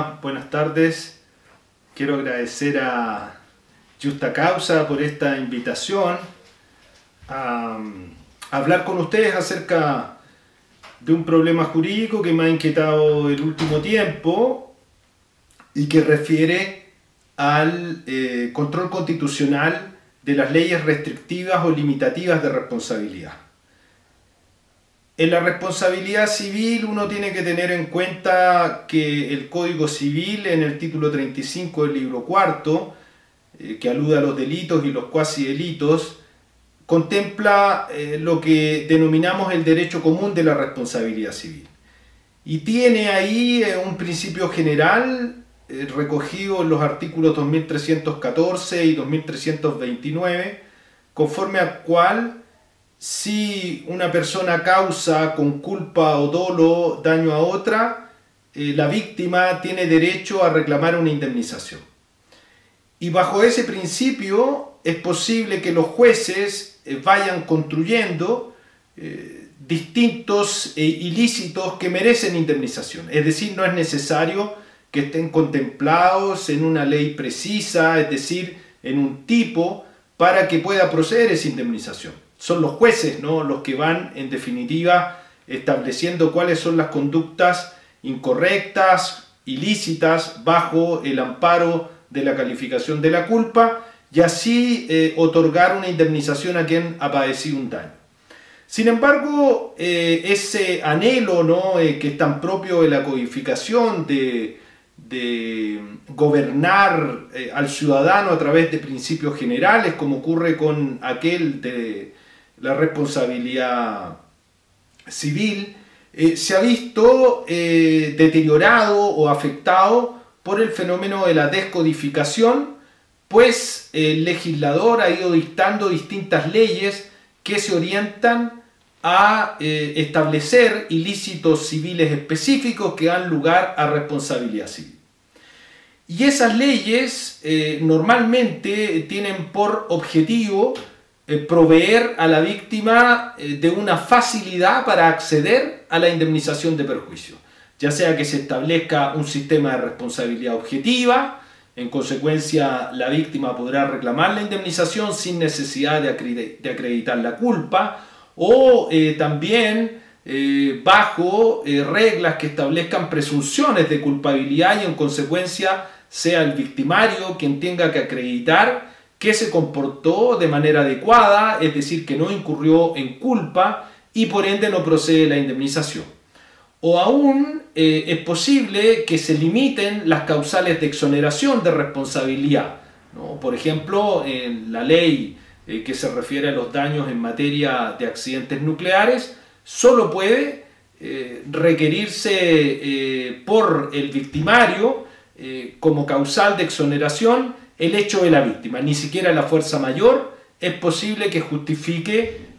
Hola, buenas tardes. Quiero agradecer a Justa Causa por esta invitación a hablar con ustedes acerca de un problema jurídico que me ha inquietado el último tiempo y que refiere al control constitucional de las leyes restrictivas o limitativas de responsabilidad. En la responsabilidad civil uno tiene que tener en cuenta que el Código Civil, en el título 35 del libro cuarto, que alude a los delitos y los cuasi delitos, contempla lo que denominamos el derecho común de la responsabilidad civil. Y tiene ahí un principio general recogido en los artículos 2314 y 2329, conforme al cual si una persona causa con culpa o dolo daño a otra, la víctima tiene derecho a reclamar una indemnización. Y bajo ese principio es posible que los jueces vayan construyendo distintos ilícitos que merecen indemnización. Es decir, no es necesario que estén contemplados en una ley precisa, es decir, en un tipo, para que pueda proceder esa indemnización. Son los jueces, ¿no?, los que van, en definitiva, estableciendo cuáles son las conductas incorrectas, ilícitas, bajo el amparo de la calificación de la culpa, y así otorgar una indemnización a quien ha padecido un daño. Sin embargo, ese anhelo, ¿no?, que es tan propio de la codificación de gobernar al ciudadano a través de principios generales, como ocurre con aquel de la responsabilidad civil, se ha visto deteriorado o afectado por el fenómeno de la descodificación, pues el legislador ha ido dictando distintas leyes que se orientan a establecer ilícitos civiles específicos que dan lugar a responsabilidad civil. Y esas leyes normalmente tienen por objetivo proveer a la víctima de una facilidad para acceder a la indemnización de perjuicio, ya sea que se establezca un sistema de responsabilidad objetiva, en consecuencia la víctima podrá reclamar la indemnización sin necesidad de acreditar la culpa, o también bajo reglas que establezcan presunciones de culpabilidad y en consecuencia sea el victimario quien tenga que acreditar que se comportó de manera adecuada, es decir, que no incurrió en culpa y por ende no procede la indemnización. O aún es posible que se limiten las causales de exoneración de responsabilidad, ¿no? Por ejemplo, en la ley que se refiere a los daños en materia de accidentes nucleares, solo puede requerirse por el victimario como causal de exoneración el hecho de la víctima. Ni siquiera la fuerza mayor es posible que justifique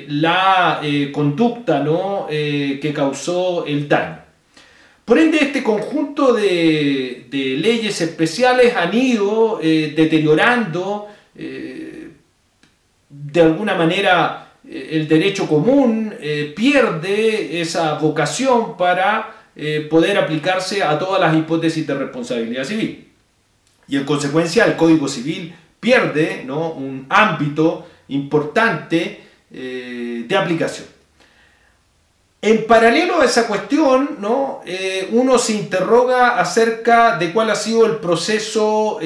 la conducta, ¿no?, que causó el daño. Por ende, este conjunto de leyes especiales han ido deteriorando de alguna manera el derecho común, pierde esa vocación para poder aplicarse a todas las hipótesis de responsabilidad civil. Y en consecuencia el Código Civil pierde, ¿no?, un ámbito importante de aplicación. En paralelo a esa cuestión, ¿no?, uno se interroga acerca de cuál ha sido el proceso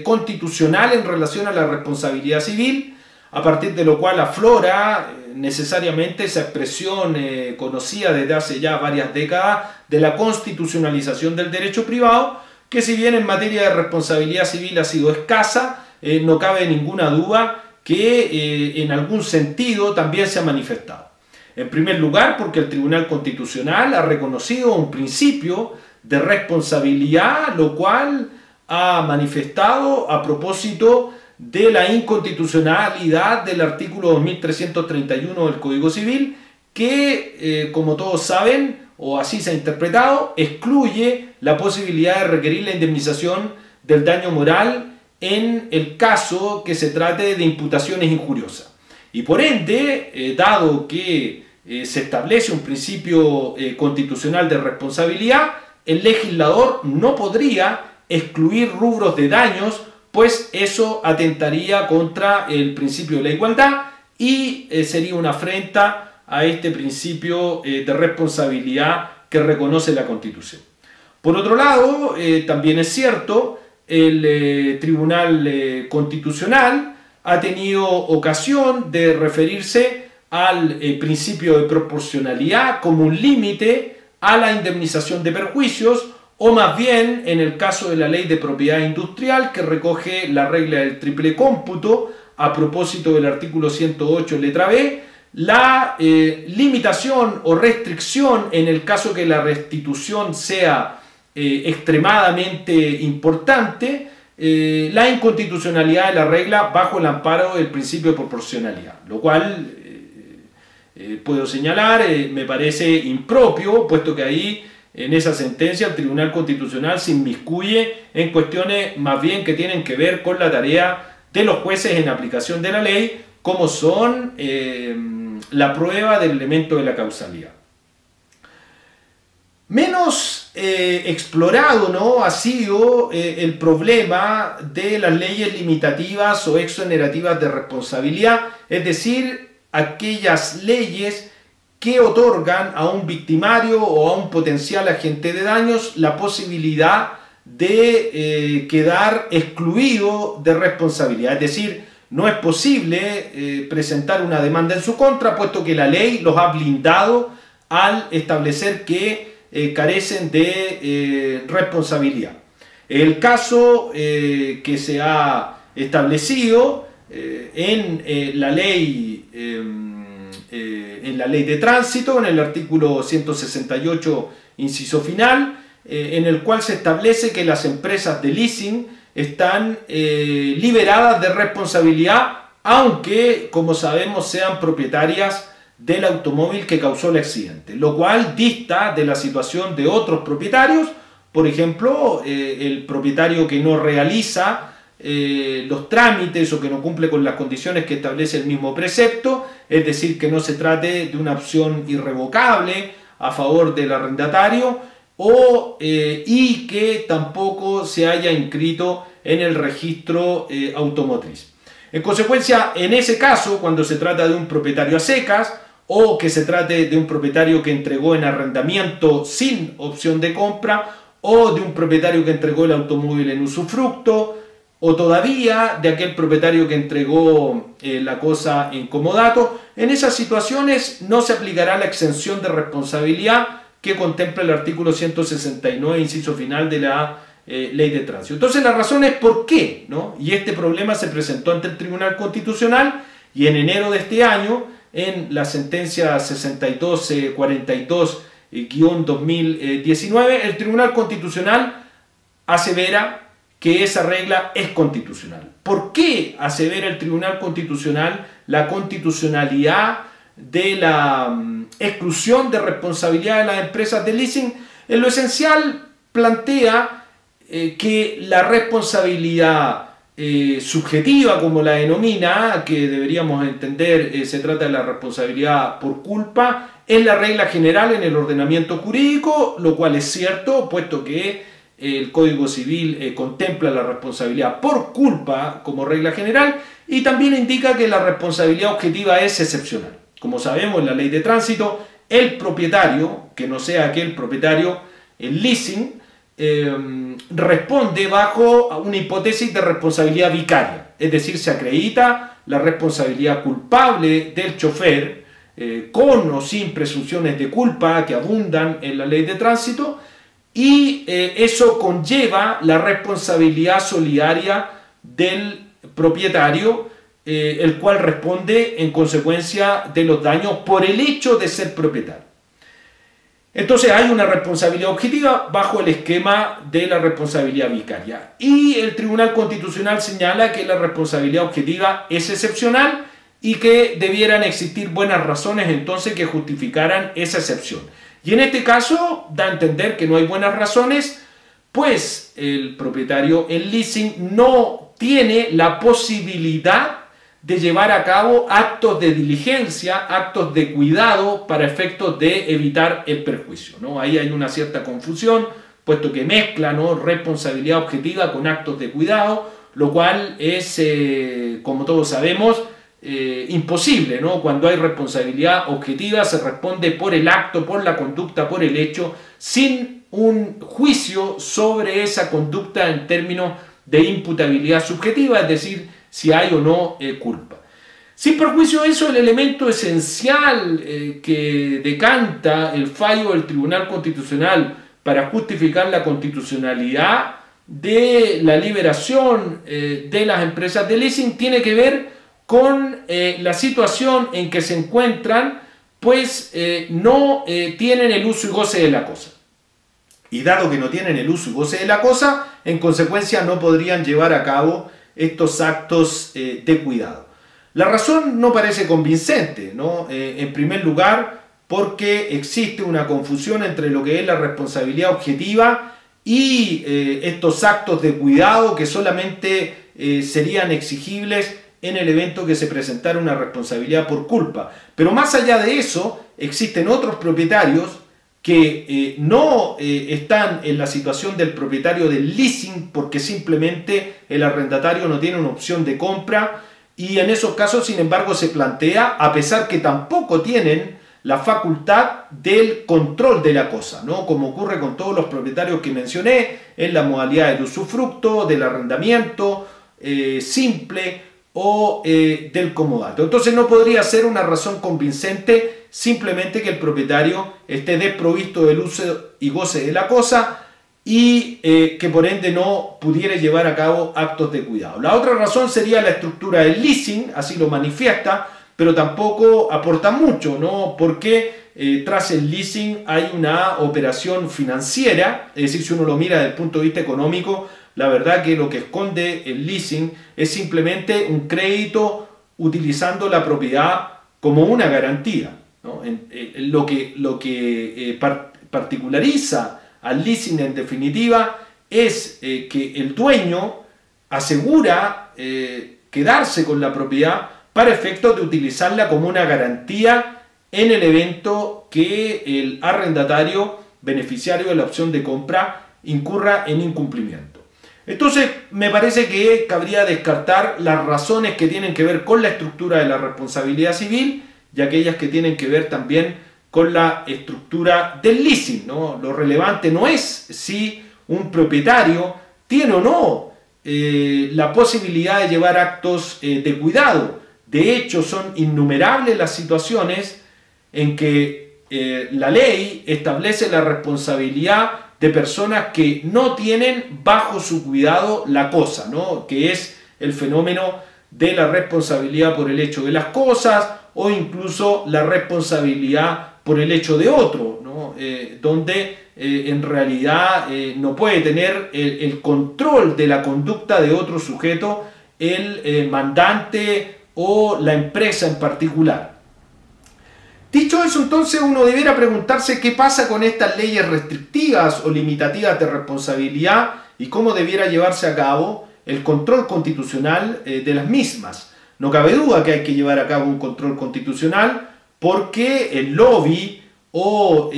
constitucional en relación a la responsabilidad civil, a partir de lo cual aflora necesariamente esa expresión conocida desde hace ya varias décadas de la constitucionalización del derecho privado, que si bien en materia de responsabilidad civil ha sido escasa, no cabe ninguna duda que en algún sentido también se ha manifestado. En primer lugar, porque el Tribunal Constitucional ha reconocido un principio de responsabilidad, lo cual ha manifestado a propósito de la inconstitucionalidad del artículo 2331 del Código Civil, que, como todos saben, o así se ha interpretado, excluye la posibilidad de requerir la indemnización del daño moral en el caso que se trate de imputaciones injuriosas. Y por ende, dado que se establece un principio constitucional de responsabilidad, el legislador no podría excluir rubros de daños, pues eso atentaría contra el principio de la igualdad y sería una afrenta a este principio de responsabilidad que reconoce la Constitución. Por otro lado, también es cierto, el Tribunal Constitucional ha tenido ocasión de referirse al principio de proporcionalidad como un límite a la indemnización de perjuicios, o más bien en el caso de la Ley de Propiedad Industrial, que recoge la regla del triple cómputo a propósito del artículo 108 letra B, la limitación o restricción en el caso que la restitución sea extremadamente importante, la inconstitucionalidad de la regla bajo el amparo del principio de proporcionalidad, lo cual puedo señalar, me parece impropio, puesto que ahí en esa sentencia el Tribunal Constitucional se inmiscuye en cuestiones más bien que tienen que ver con la tarea de los jueces en aplicación de la ley, como son la prueba del elemento de la causalidad. Menos explorado, ¿no?, ha sido el problema de las leyes limitativas o exonerativas de responsabilidad, es decir, aquellas leyes que otorgan a un victimario o a un potencial agente de daños la posibilidad de quedar excluido de responsabilidad. Es decir, no es posible presentar una demanda en su contra, puesto que la ley los ha blindado al establecer que carecen de responsabilidad. El caso que se ha establecido en la ley de tránsito, en el artículo 168, inciso final, en el cual se establece que las empresas de leasing están liberadas de responsabilidad, aunque, como sabemos, sean propietarias del automóvil que causó el accidente, lo cual dista de la situación de otros propietarios. Por ejemplo, el propietario que no realiza los trámites o que no cumple con las condiciones que establece el mismo precepto, es decir, que no se trate de una opción irrevocable a favor del arrendatario, y que tampoco se haya inscrito en el registro automotriz. En consecuencia, en ese caso, cuando se trata de un propietario a secas, o que se trate de un propietario que entregó en arrendamiento sin opción de compra, o de un propietario que entregó el automóvil en usufructo, o todavía de aquel propietario que entregó la cosa en comodato, en esas situaciones no se aplicará la exención de responsabilidad que contempla el artículo 169, inciso final de la Ley de Tránsito. Entonces la razón es por qué, ¿no? Y este problema se presentó ante el Tribunal Constitucional, y en enero de este año, en la sentencia 6242-2019, el Tribunal Constitucional asevera que esa regla es constitucional. ¿Por qué asevera el Tribunal Constitucional la constitucionalidad de la exclusión de responsabilidad de las empresas de leasing? En lo esencial plantea que la responsabilidad subjetiva, como la denomina, que deberíamos entender se trata de la responsabilidad por culpa, es la regla general en el ordenamiento jurídico, lo cual es cierto, puesto que el Código Civil contempla la responsabilidad por culpa como regla general, y también indica que la responsabilidad objetiva es excepcional. Como sabemos, en la Ley de Tránsito, el propietario, que no sea aquel propietario en leasing, responde bajo una hipótesis de responsabilidad vicaria, es decir, se acredita la responsabilidad culpable del chofer con o sin presunciones de culpa que abundan en la Ley de Tránsito, y eso conlleva la responsabilidad solidaria del propietario, el cual responde en consecuencia de los daños por el hecho de ser propietario. Entonces hay una responsabilidad objetiva bajo el esquema de la responsabilidad vicaria. Y el Tribunal Constitucional señala que la responsabilidad objetiva es excepcional y que debieran existir buenas razones entonces que justificaran esa excepción. Y en este caso da a entender que no hay buenas razones, pues el propietario en leasing no tiene la posibilidad de llevar a cabo actos de diligencia, actos de cuidado para efectos de evitar el perjuicio, ¿no? Ahí hay una cierta confusión, puesto que mezcla, ¿no?, responsabilidad objetiva con actos de cuidado, lo cual es, como todos sabemos, imposible, ¿no? Cuando hay responsabilidad objetiva se responde por el acto, por la conducta, por el hecho, sin un juicio sobre esa conducta en términos de imputabilidad subjetiva, es decir, si hay o no culpa. Sin perjuicio de eso, el elemento esencial que decanta el fallo del Tribunal Constitucional para justificar la constitucionalidad de la liberación de las empresas de leasing tiene que ver con la situación en que se encuentran, pues no tienen el uso y goce de la cosa. Y dado que no tienen el uso y goce de la cosa, en consecuencia no podrían llevar a cabo estos actos de cuidado. La razón no parece convincente, ¿no? En primer lugar, porque existe una confusión entre lo que es la responsabilidad objetiva y estos actos de cuidado que solamente serían exigibles en el evento que se presentara una responsabilidad por culpa. Pero más allá de eso, existen otros propietarios que no están en la situación del propietario del leasing porque simplemente el arrendatario no tiene una opción de compra, y en esos casos, sin embargo, se plantea, a pesar que tampoco tienen la facultad del control de la cosa, ¿no?, como ocurre con todos los propietarios que mencioné en la modalidad del usufructo, del arrendamiento simple o del comodato. Entonces no podría ser una razón convincente simplemente que el propietario esté desprovisto del uso y goce de la cosa y que por ende no pudiera llevar a cabo actos de cuidado. La otra razón sería la estructura del leasing, así lo manifiesta, pero tampoco aporta mucho, ¿no?, porque tras el leasing hay una operación financiera, es decir, si uno lo mira desde el punto de vista económico, la verdad que lo que esconde el leasing es simplemente un crédito utilizando la propiedad como una garantía, ¿no? Lo que particulariza al leasing en definitiva es que el dueño asegura quedarse con la propiedad para efectos de utilizarla como una garantía en el evento que el arrendatario beneficiario de la opción de compra incurra en incumplimiento. Entonces me parece que cabría descartar las razones que tienen que ver con la estructura de la responsabilidad civil y aquellas que tienen que ver también con la estructura del leasing, ¿no? Lo relevante no es si un propietario tiene o no la posibilidad de llevar actos de cuidado. De hecho, son innumerables las situaciones en que la ley establece la responsabilidad de personas que no tienen bajo su cuidado la cosa, ¿no?, que es el fenómeno de la responsabilidad por el hecho de las cosas o incluso la responsabilidad por el hecho de otro, ¿no?, donde en realidad no puede tener el control de la conducta de otro sujeto el mandante o la empresa en particular. Dicho eso, entonces uno debiera preguntarse qué pasa con estas leyes restrictivas o limitativas de responsabilidad y cómo debiera llevarse a cabo el control constitucional de las mismas. No cabe duda que hay que llevar a cabo un control constitucional porque el lobby o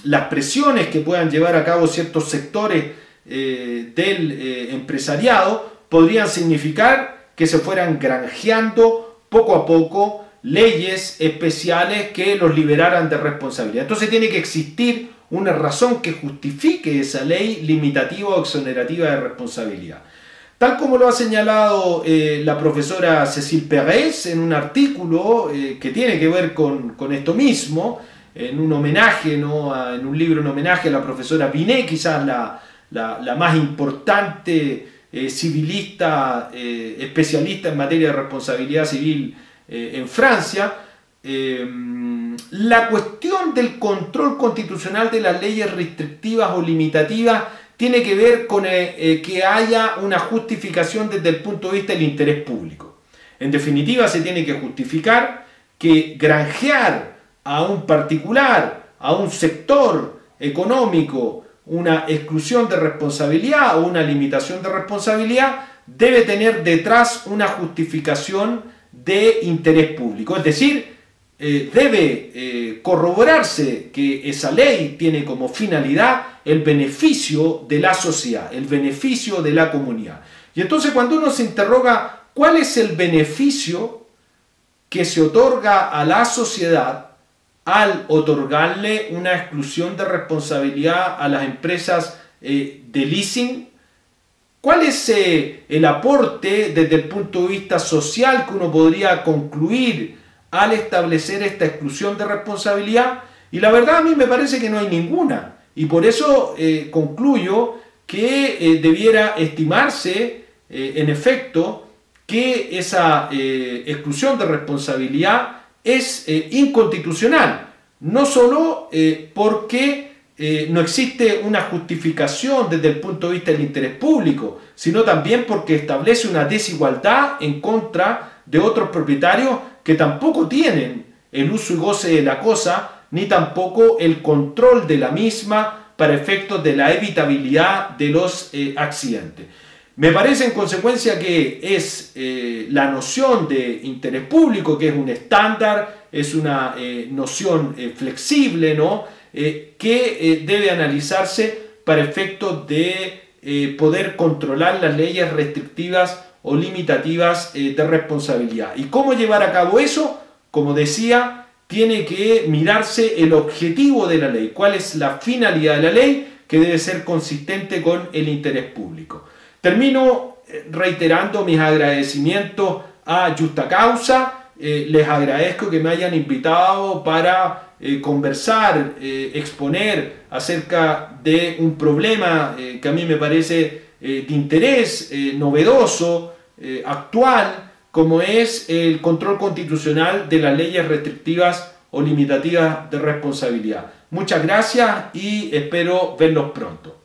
las presiones que puedan llevar a cabo ciertos sectores del empresariado podrían significar que se fueran granjeando poco a poco leyes especiales que los liberaran de responsabilidad. Entonces tiene que existir una razón que justifique esa ley limitativa o exonerativa de responsabilidad. Tal como lo ha señalado la profesora Cécile Pérez en un artículo que tiene que ver con esto mismo, en un homenaje, ¿no?, en un libro en homenaje a la profesora Binet, quizás la más importante civilista, especialista en materia de responsabilidad civil en Francia. La cuestión del control constitucional de las leyes restrictivas o limitativas tiene que ver con que haya una justificación desde el punto de vista del interés público. En definitiva, se tiene que justificar que granjear a un particular, a un sector económico, una exclusión de responsabilidad o una limitación de responsabilidad debe tener detrás una justificación de interés público. Es decir, debe corroborarse que esa ley tiene como finalidad el beneficio de la sociedad, el beneficio de la comunidad. Y entonces cuando uno se interroga cuál es el beneficio que se otorga a la sociedad al otorgarle una exclusión de responsabilidad a las empresas de leasing, ¿cuál es el aporte desde el punto de vista social que uno podría concluir al establecer esta exclusión de responsabilidad? Y la verdad a mí me parece que no hay ninguna. Y por eso concluyo que debiera estimarse, en efecto, que esa exclusión de responsabilidad es inconstitucional. No solo porque no existe una justificación desde el punto de vista del interés público, sino también porque establece una desigualdad en contra de otros propietarios que tampoco tienen el uso y goce de la cosa, ni tampoco el control de la misma para efectos de la evitabilidad de los accidentes. Me parece en consecuencia que es la noción de interés público, que es un estándar, es una noción flexible, ¿no? Que debe analizarse para efectos de poder controlar las leyes restrictivas o limitativas de responsabilidad. ¿Y cómo llevar a cabo eso? Como decía, tiene que mirarse el objetivo de la ley, cuál es la finalidad de la ley, que debe ser consistente con el interés público. Termino reiterando mis agradecimientos a Justa Causa. Les agradezco que me hayan invitado para conversar, exponer acerca de un problema que a mí me parece de interés novedoso, actual, como es el control constitucional de las leyes restrictivas o limitativas de responsabilidad. Muchas gracias y espero verlos pronto.